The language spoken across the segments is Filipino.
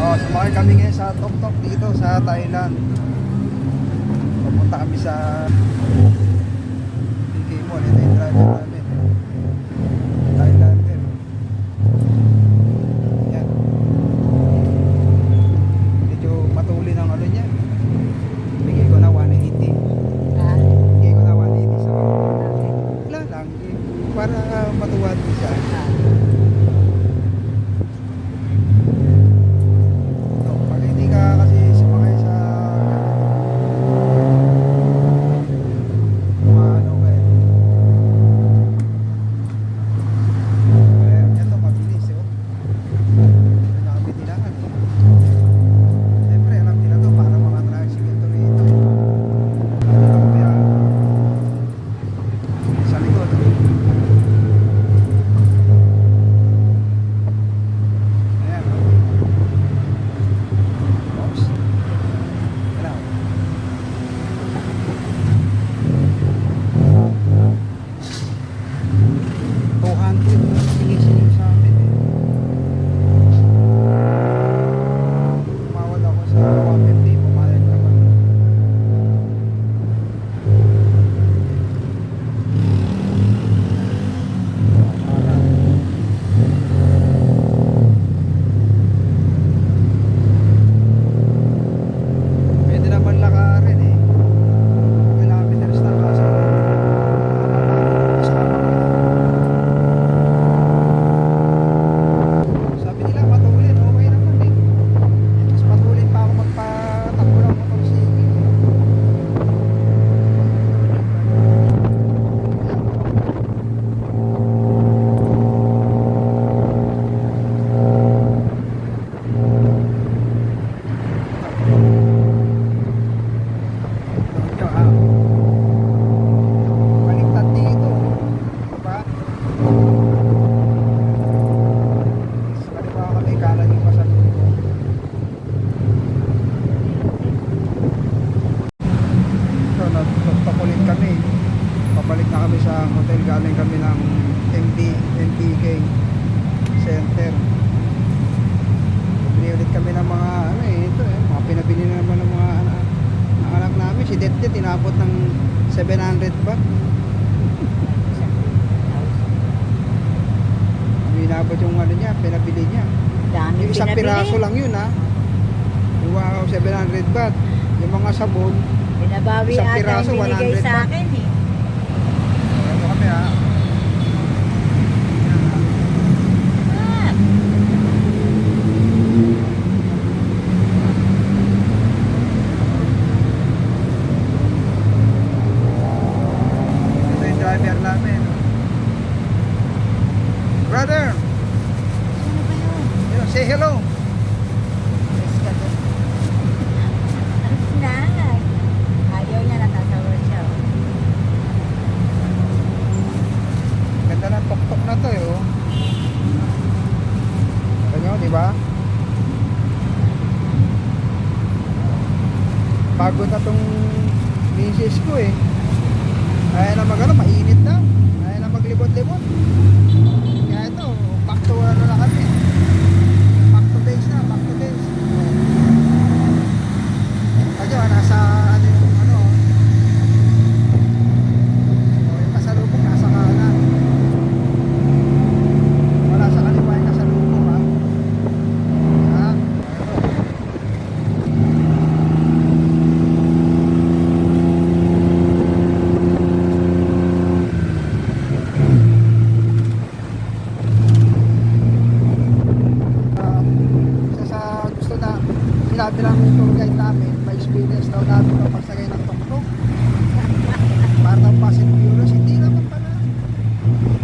Oh, sumakay kami ngayon sa Tok Tok dito sa Thailand. Papunta kami sa PK Mall. Ito yung driver namin. Thailander. Yan. Medyo matuli ng ano niya. Bigay ko na 180. Bigay ko na 180 sa wala lang. Para matuwad siya. Pabalik na kami sa hotel, galing kami ng MPK Center. Bili ulit kami ng mga ano ito mga pinabili na naman ng mga anak namin. Si Dette tinapot ng 700 ba? Inabot yung ano niya, pinabili niya. Dami Yung isang pinabili. piraso lang yun Wow, 700 baht. Yung mga sabon, Binabawi isang ata piraso, yung binigay 100 sa baht. akin eh. ano kami Ah, Ito yung driver namin. Brother, ano kayo? say hello. Yes, ka doon. Alis na. Ayaw niya, natasawa siya. Ganda ng tok-tok na to Ganyan, di ba? Pagod na tong misis ko Kaya na mainit na. Kaya na maglibot-libot. Kaya ito, back to ano na kami. Back to base na, back to base. Kaya nasa ano yung yung kasalubong nasa kanan. Wala sa kaliwa yung kasalubong Ito. Isa sa gusto na sinabi lang yung tour guide namin, may experience daw namin ng pagsagay ng tok-tok. Para daw fast and furious, hindi naman pala.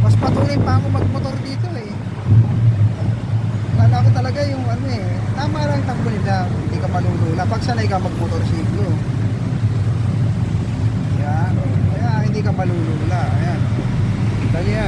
Mas patuloy pa ako magmotor dito Kala ko talaga yung tama lang takbo nila, hindi ka malulula pag sanay ka magmotorsiklo. Kaya hindi ka malulula. Ayan. Kaya